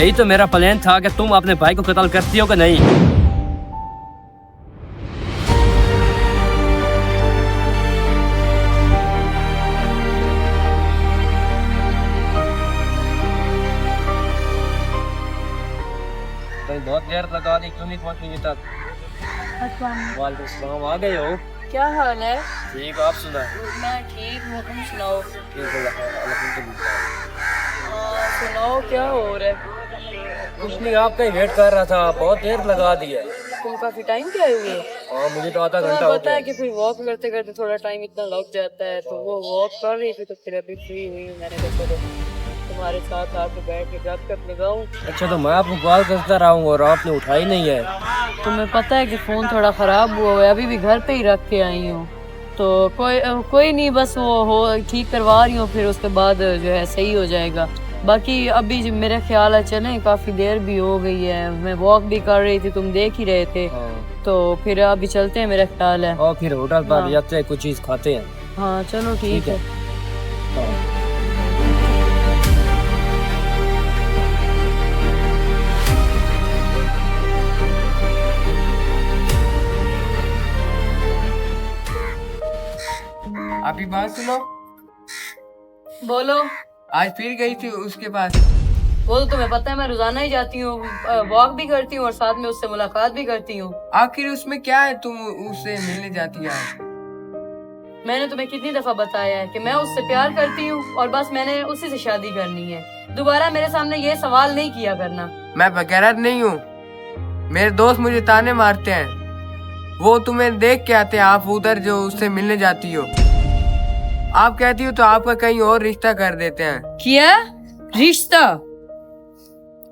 यही तो मेरा प्लान था कि तुम अपने भाई को कत्ल करती हो कि नहीं। तो बहुत देर लगा दी, क्यों नहीं पहुंची तक? वालेकुम सलाम, आ गए हो? क्या हाल है? ठीक, आप सुना? मैं ठीक हूँ, तुम सुनाओ। ठीक है, अल्हम्दुलिल्लाह। सुनाओ क्या हो रहा है? कुछ नहीं, आपका ही वेट कर रहा था, बहुत देर लगा दी है। तुम काफी टाइम के आए हुए? हाँ, मुझे तो आधा घंटा तुम्हें हो पता गया। है कि फिर वॉक करते करते थोड़ा टाइम इतना लग जाता है, तो वो वॉक कर रही थी तो फिर अभी फ्री हुई हूँ। मैंने कहा चलो तुम्हारे साथ आके बैठ के गपशप लगाऊं। अच्छा, तो मैं आपको कॉल करता रहा हूँ और आपने उठाई नहीं है। तुम्हें पता है कि फोन थोड़ा खराब हुआ है, अभी भी घर पे ही रख के आई हूँ। तो कोई नहीं, बस वो हो ठीक करवा रही हूँ, फिर उसके बाद जो है सही हो जाएगा। बाकी अभी जो मेरा ख्याल है चले, काफी देर भी हो गई है, मैं वॉक भी कर रही थी, तुम देख ही रहे थे। तो फिर अभी चलते हैं, मेरा ख्याल है। और फिर होटल पर हाँ। जाते हैं, कुछ चीज खाते हैं। हाँ चलो ठीक है। हाँ। अभी बात सुनो, बोलो। आज फिर गई थी उसके पास। वो तो तुम्हें पता है, मैं रोजाना ही जाती हूँ, वॉक भी करती हूँ और साथ में उससे मुलाकात भी करती हूँ। आखिर उसमें क्या है, तुम उससे मिलने जाती है? मैंने तुम्हें कितनी दफा बताया है कि मैं उससे प्यार करती हूँ और बस मैंने उसी से शादी करनी है। दोबारा मेरे सामने ये सवाल नहीं किया करना। मैं बगैरत नहीं हूँ, मेरे दोस्त मुझे ताने मारते हैं, वो तुम्हें देख के आते हैं, आप उधर जो उससे मिलने जाती हो। आप कहती हो तो आपका कहीं और रिश्ता कर देते हैं। क्या रिश्ता?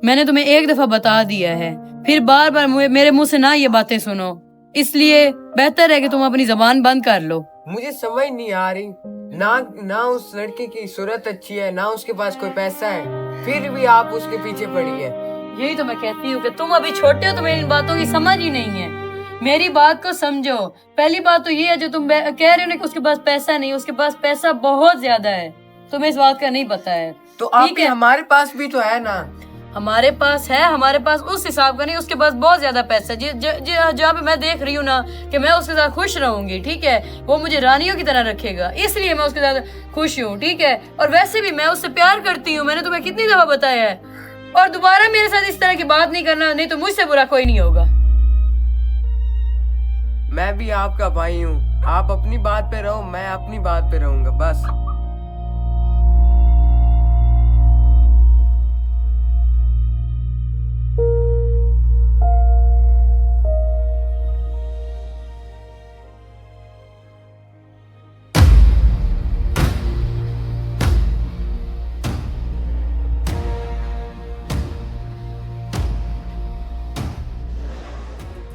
मैंने तुम्हें एक दफा बता दिया है, फिर बार बार मेरे मुंह से ना ये बातें सुनो, इसलिए बेहतर है कि तुम अपनी जबान बंद कर लो। मुझे समझ नहीं आ रही, ना उस लड़के की सूरत अच्छी है, ना उसके पास कोई पैसा है, फिर भी आप उसके पीछे पड़ी है। यही तो मैं कहती हूँ कि तुम अभी छोटे हो, तुम्हें इन बातों की समझ ही नहीं है। मेरी बात को समझो। पहली बात तो ये है जो तुम कह रहे हो ना कि उसके पास पैसा नहीं, उसके पास पैसा बहुत ज्यादा है, तुम्हें इस बात का नहीं पता है। तो आप हमारे पास भी तो है ना। हमारे पास है, हमारे पास उस हिसाब का नहीं, उसके पास बहुत ज्यादा पैसा है। जहाँ पे मैं देख रही हूँ ना कि मैं उसके साथ खुश रहूंगी, ठीक है, वो मुझे रानियों की तरह रखेगा, इसलिए मैं उसके साथ खुश हूँ, ठीक है। और वैसे भी मैं उससे प्यार करती हूँ, मैंने तुम्हें कितनी दफा बताया है। और दोबारा मेरे साथ इस तरह की बात नहीं करना, नहीं तो मुझसे बुरा कोई नहीं होगा। मैं भी आपका भाई हूँ, आप अपनी बात पे रहो, मैं अपनी बात पे रहूंगा, बस।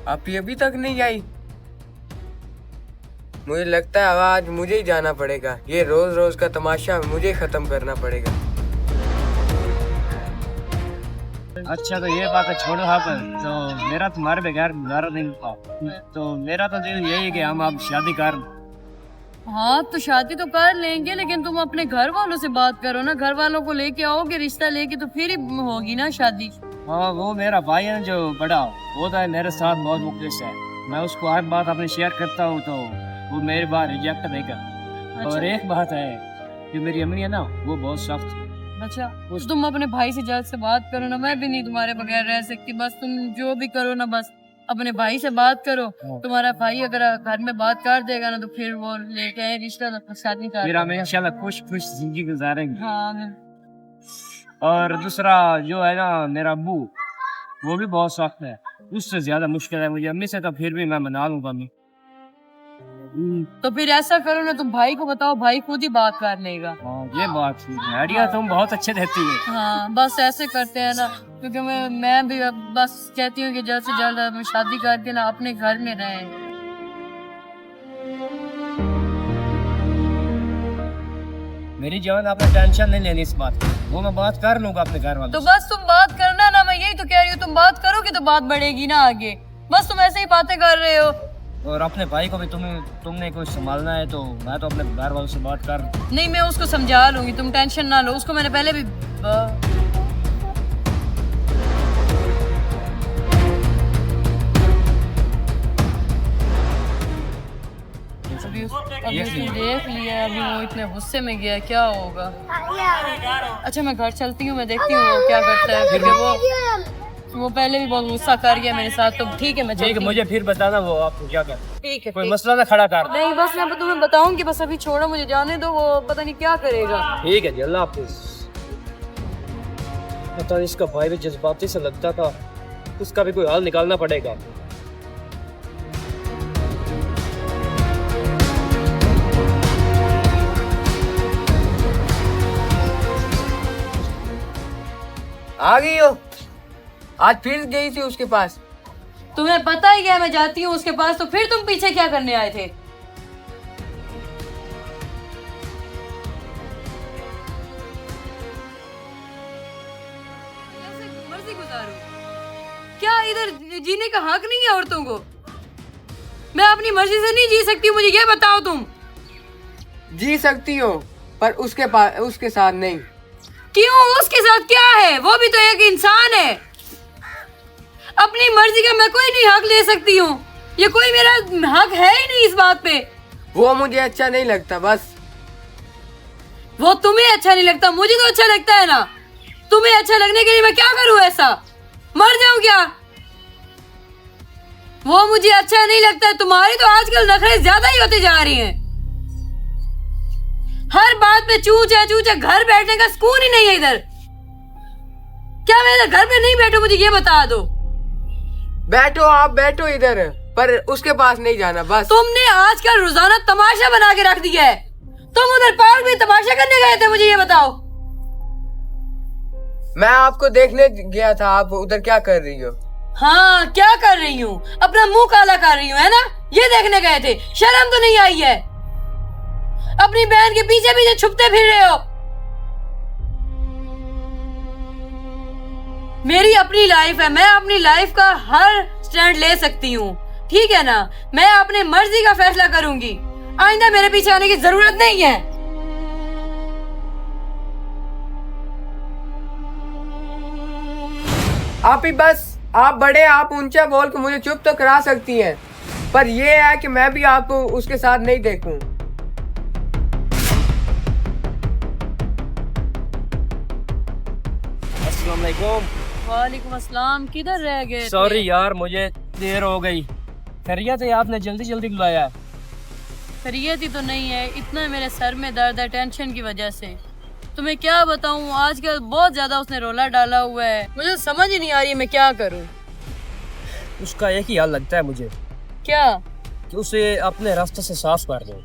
आप अभी तक नहीं आई? मुझे लगता है आज मुझे ही जाना पड़ेगा, ये रोज रोज का तमाशा मुझे खत्म करना पड़ेगा। अच्छा, तो ये बात है, छोड़ो यहाँ पर। तो मेरा तुम्हारे बगैर गुजारा नहीं था, तो मेरा तो दिल यही है कि हम अब शादी कर। हाँ तो शादी तो कर लेंगे, लेकिन तुम अपने घर वालों से बात करो ना, घर वालों को लेके आओगे रिश्ता लेके, तो फिर ही होगी ना शादी। हाँ, वो मेरा भाई है जो बड़ा, वो तो है मेरे साथ बहुत मुखलिस है, मैं उसको हर बात अपनी शेयर करता हूँ, तो वो मेरी बात रिजेक्ट नहीं करता। अच्छा। और एक बात है कि मेरी अम्मी है ना, वो बहुत सख्त है। अच्छा, तो तुम अपने भाई से जल्द से बात करो ना, मैं भी नहीं तुम्हारे बगैर रह सकती, बस तुम जो भी करो ना, बस अपने भाई से बात करो। तुम्हारा भाई अगर घर में बात कर देगा ना, तो फिर वो लेके आए रिश्ता, तो शादी कर। फिर हम इंशाल्लाह खुश खुश जिंदगी गुजारेंगे। हाँ। और दूसरा जो है ना, मेरा अब्बू, वो भी बहुत सख्त है, उससे ज्यादा मुश्किल है मुझे। अम्मी से तो फिर भी मैं मना लूंगा अम्मी। तो फिर ऐसा करो ना, तुम भाई को बताओ, भाई खुद ही बात कर लेगा। हाँ, ये बात ठीक है, आइडिया तुम बहुत अच्छे देती हो। हाँ बस ऐसे करते हैं ना, क्योंकि मैं भी अब बस कहती हूँ कि जल्द से जल्द हम शादी करके ना अपने घर में रहें। मेरी जान, आपने टेंशन नहीं लेनी इस बात की, वो मैं बात कर लूंगा अपने घर वालों तो से। बस तुम बात करना ना, मैं यही तो कह रही हूँ, तुम बात करोगे तो बात बढ़ेगी ना आगे, बस तुम ऐसे ही बातें कर रहे हो। और अपने भाई को भी तुमने कुछ संभालना है, तो मैं तो अपने घर वालों से बात कर। नहीं, मैं उसको समझा लूंगी, तुम टेंशन ना लो, उसको मैंने पहले भी अभी उसने देख लिया, अभी वो इतने गुस्से में गया, क्या होगा। अच्छा मैं घर चलती हूँ, मैं देखती हूँ वो क्या करता है, क्योंकि वो पहले भी बहुत गुस्सा कर गया मेरे साथ। तो ठीक है मैं ठीक है, मुझे फिर बताना वो आपको क्या कर। ठीक है कोई मसला ना खड़ा कर। नहीं बस मैं तुम्हें बताऊंगी, बस अभी छोड़ो मुझे, जाने दो, वो पता नहीं क्या करेगा। ठीक है जी, अल्लाह हाफिज। पता नहीं इसका भाई भी जज्बाती से लगता था, उसका भी कोई हाल निकालना पड़ेगा। आ गई हो? आज फिर गई थी उसके पास? तुम्हें पता ही है मैं जाती हूँ उसके पास, तो फिर तुम पीछे क्या करने आए थे? कैसे मर्जी गुजारूं? क्या इधर जीने का हक नहीं है औरतों को? मैं अपनी मर्जी से नहीं जी सकती, मुझे ये बताओ तुम। जी सकती हो पर उसके साथ नहीं। क्यों? उसके साथ क्या है? वो भी तो एक इंसान है। अपनी मर्जी का मैं कोई नहीं हक ले सकती हूँ, ये कोई मेरा हक है ही नहीं इस बात पे। वो मुझे अच्छा नहीं लगता बस। वो तुम्हें अच्छा नहीं लगता, मुझे तो अच्छा लगता है ना। तुम्हें अच्छा लगने के लिए मैं क्या करूँ? ऐसा मर जाऊं क्या? वो मुझे अच्छा नहीं लगता है। तुम्हारी तो आजकल नखरे ज्यादा ही होते जा रही हैं। हर बात पे चूचा चूचा, घर बैठने का सुकून ही नहीं है इधर। क्या मैं इधर घर पे नहीं बैठूं? मुझे ये बता दो। बैठो, आप बैठो इधर, पर उसके पास नहीं जाना बस। तुमने आजकल रोजाना तमाशा बना के रख दिया है। तुम उधर पार्क में तमाशा करने गए थे, मुझे ये बताओ। मैं आपको देखने गया था, आप उधर क्या कर रही हो? हाँ क्या कर रही हूँ? अपना मुंह काला कर रही हूँ, है ना? ये देखने गए थे, शर्म तो नहीं आई है? अपनी बहन के पीछे पीछे छुपते फिर रहे हो। मेरी अपनी लाइफ है, मैं अपनी लाइफ का हर स्टैंड ले सकती हूँ, ठीक है ना? मैं अपने मर्जी का फैसला करूंगी। आइंदा मेरे पीछे आने की जरूरत नहीं है। आप ही बस, आप बड़े, आप ऊंचा बोल के मुझे चुप तो करा सकती हैं, पर ये है कि मैं भी आपको उसके साथ नहीं देखूं। अस्सलाम वालेकुम। वालेकुम अस्सलाम। किधर रह गए? सॉरी यार, मुझे देर हो गई। खैरियत है? आपने जल्दी जल्दी बुलाया। खैरियत ही तो नहीं है, इतना मेरे सर में दर्द है टेंशन की वजह से। तुम्हें क्या बताऊं, आजकल बहुत ज्यादा उसने रोला डाला हुआ है, मुझे समझ ही नहीं आ रही है मैं क्या करूं। उसका एक ही हाल लगता है मुझे, क्या? कि उसे अपने रास्ते से साफ कर दो। वो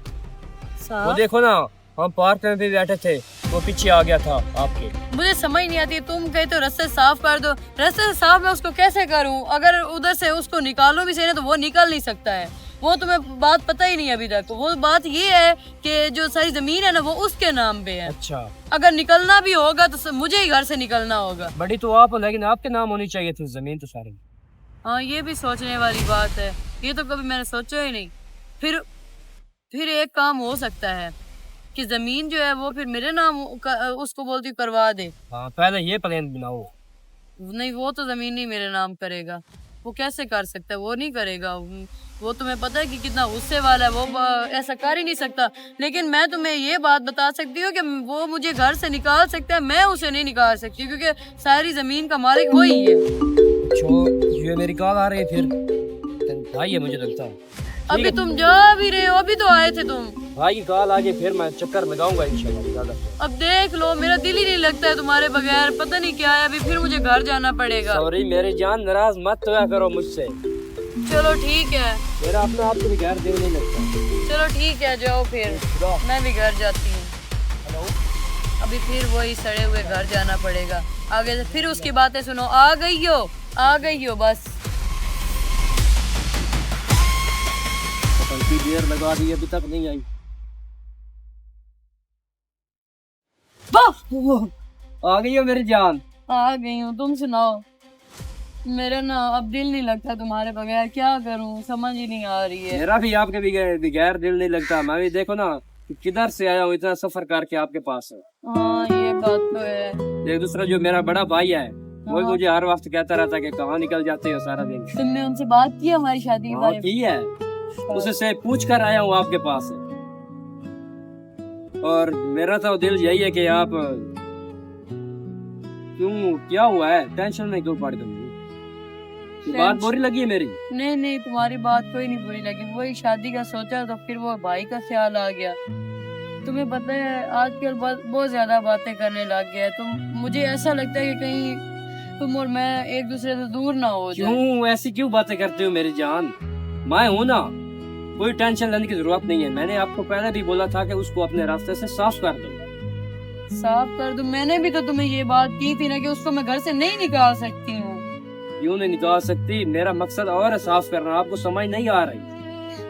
साफ? देखो ना, हम पार्क में भी बैठे थे, वो पीछे आ गया था आपके। मुझे समझ नहीं आती, तुम कहते हो रास्ते साफ कर दो। रास्ते से साफ मैं उसको कैसे करूं? अगर उधर से उसको निकालो भी सही ना, तो वो निकल नहीं सकता है। वो तुम्हें बात पता ही नहीं अभी तक। वो बात ये है कि जो सारी जमीन है ना, वो उसके नाम पे है। अच्छा, अगर निकलना भी होगा तो मुझे ही घर से निकलना होगा। बड़ी तो आप हो, लेकिन आपके नाम होनी चाहिए थी जमीन तो सारी। हाँ ये भी सोचने वाली बात है, ये तो कभी मैंने सोचा ही नहीं। फिर एक काम हो सकता है कि जमीन जो है वो फिर मेरे नाम उसको बोलती हूँ करवा दे। हाँ, पहले ये प्लान बनाओ। नहीं, वो तो जमीन नहीं मेरे नाम करेगा। वो कैसे कर सकता है? वो नहीं करेगा। वो तुम्हें पता है कि कितना गुस्से वाला है, वो ऐसा कर ही नहीं सकता। लेकिन मैं तुम्हें ये बात बता सकती हूँ कि वो मुझे घर से निकाल सकता है, मैं उसे नहीं निकाल सकती, क्योंकि सारी जमीन का मालिक वही है। ये मेरी कॉल आ रही है, फिर भाई है मुझे लगता है। अभी तुम जा भी रहे हो, अभी तो आए थे तुम। भाई की कॉल आ गई, फिर मैं चक्कर लगाऊंगा इंशाल्लाह। अब देख लो, मेरा दिल ही नहीं लगता है तुम्हारे बगैर, पता नहीं क्या है। अभी फिर मुझे घर जाना पड़ेगा। सॉरी मेरी जान, नाराज मत होया करो मुझसे। चलो ठीक है, मेरा अपने आप को भी घर दिल नहीं लगता। चलो ठीक है, जाओ फिर, मैं भी घर जाती हूँ। अभी फिर वही सड़े हुए घर जाना पड़ेगा। आगे से फिर उसकी बातें सुनो। आ गई हो बस। इतनी देर लगा दी, अभी तक नहीं आई। आ गई हो मेरी जान? आ गई हूँ, तुम सुनाओ। मेरा ना अब दिल नहीं लगता तुम्हारे बगैर, क्या करूँ समझ ही नहीं आ रही है। मेरा भी आपके बगैर दिल नहीं लगता। मैं भी देखो ना किधर से आया हूँ, इतना सफर करके आपके पास। हाँ ये बात तो है। एक दूसरा जो मेरा बड़ा भाई है, वो मुझे हर वक्त कहता रहता कि कहाँ निकल जाते हो सारा दिन। तुमने उनसे बात की हमारी शादी के हाँ बारे में? की है, उससे पूछ कर आया हूँ आपके पास। और मेरा तो दिल यही है कि आप क्यों, क्या हुआ है, टेंशन में क्यों पड़ गई? बात बुरी लगी है मेरी? नहीं नहीं, तुम्हारी बात कोई नहीं बुरी लगी, वही शादी का सोचा तो फिर वो भाई का ख्याल आ गया। तुम्हें पता है आजकल बहुत ज्यादा बातें करने लग गया है, तो मुझे ऐसा लगता है कि कहीं तुम और मैं एक दूसरे से दूर ना हो जाए। क्यों ऐसी क्यों बातें करते हो मेरी जान? मैं हूं ना, कोई टेंशन लेने की जरूरत नहीं है। मैंने आपको पहले भी बोला था कि उसको अपने रास्ते से साफ कर दो। साफ कर दूं? मैंने भी तो तुम्हें ये बात की थी ना कि उसको मैं घर से नहीं निकाल सकती हूँ। क्यों नहीं निकाल सकती? मेरा मकसद और है साफ करना, आपको समझ नहीं आ रही?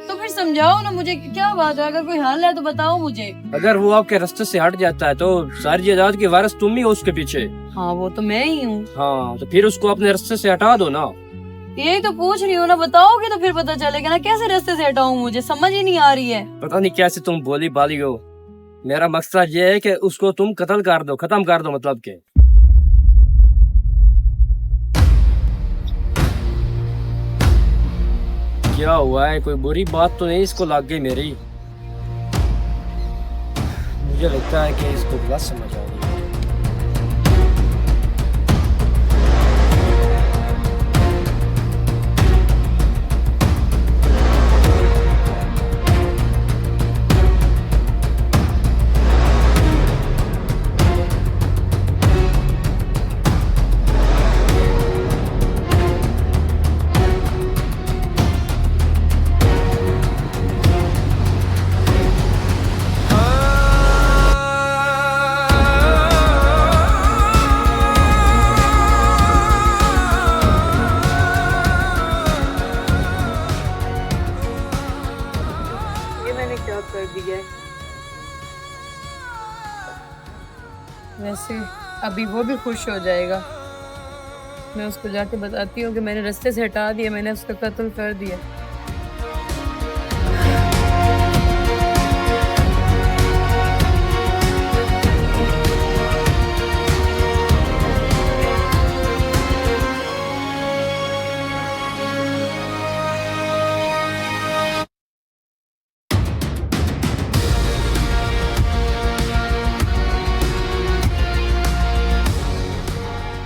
तो फिर समझाओ ना मुझे, क्या बात है? अगर कोई हल है तो बताओ मुझे। अगर वो आपके रास्ते से हट जाता है तो सारी जायदाद की वारिस तुम ही हो उसके पीछे। हाँ वो तो मैं ही हूँ। हाँ तो फिर उसको अपने रास्ते से हटा दो ना। यही तो पूछ रही हूँ ना, बताओगे तो फिर पता चलेगा ना कैसे रास्ते से हटाऊं, मुझे समझ ही नहीं आ रही है। पता नहीं कैसे तुम बोली बाली हो। मेरा मकसद ये है कि उसको तुम कत्ल कर दो, खत्म कर दो, मतलब के। क्या हुआ है? कोई बुरी बात तो नहीं इसको लग गई मेरी? मुझे लगता है कि इसको गलत समझ आ गई। क्या कर दिया है? वैसे अभी वो भी खुश हो जाएगा। मैं उसको जाके बताती हूँ कि मैंने रास्ते से हटा दिया, मैंने उसका कत्ल कर दिया।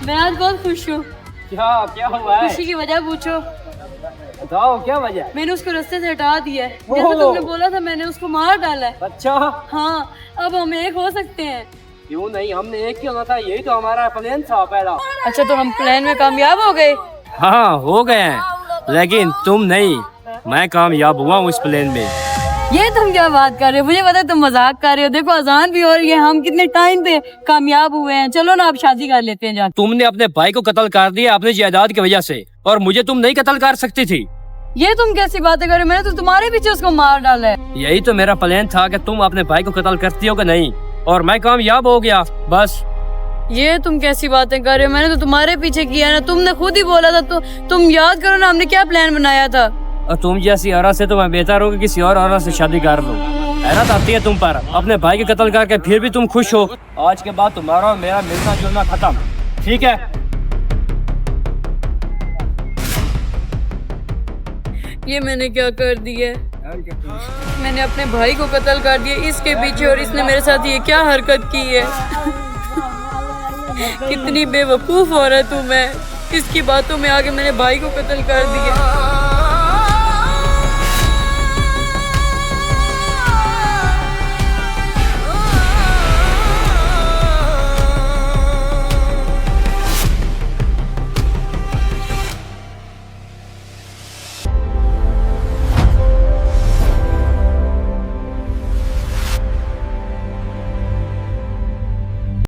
मैं आज बहुत खुश हूँ। क्या हुआ है? खुशी की वजह पूछो। बताओ क्या वजह? मैंने उसको रास्ते से हटा दिया है, जैसे तुमने बोला था मैंने उसको मार डाला है। अच्छा हाँ, अब हम एक हो सकते हैं। क्यों नहीं? हमने एक ही होना था, यही तो हमारा प्लान था पहला। अच्छा तो हम प्लान में कामयाब हो गए? हाँ हो गए हैं, लेकिन तुम नहीं, मैं कामयाब हुआ हूँ इस प्लान में। ये तुम क्या बात कर रहे हो? मुझे पता है तुम मजाक कर रहे हो। देखो अजान भी हो रही है, हम कितने टाइम पे कामयाब हुए हैं। चलो ना अब शादी कर लेते हैं जाके। तुमने अपने भाई को कत्ल कर दिया अपनी जायदाद की वजह से, और मुझे तुम नहीं कत्ल कर सकती थी। ये तुम कैसी बातें कर रहे हो? मैंने तो तुम्हारे पीछे उसको मार डाला है। यही तो मेरा प्लान था कि तुम अपने भाई को कत्ल करती हो कि नहीं, और मैं कामयाब हो गया बस। ये तुम कैसी बातें कर रहे हो? मैंने तो तुम्हारे पीछे किया ना, तुमने खुद ही बोला था। तो तुम याद करो ना हमने क्या प्लान बनाया था। और तुम जैसी औरत से तो मैं बेहतर हूँ कि किसी और औरत से शादी कर लूं। हैरत आती है तुम पर, अपने भाई के कत्ल करके फिर भी तुम खुश हो। आज के बाद तुम्हारा और मेरा मिलना जुलना खत्म, ठीक है? ये मैंने क्या कर दिया? मैंने अपने भाई को कत्ल कर दिया इसके पीछे, और इसने मेरे साथ ये क्या हरकत की है? कितनी बेवकूफ औरत हूँ मैं, इसकी बातों में आके मैंने भाई को कत्ल कर दिया।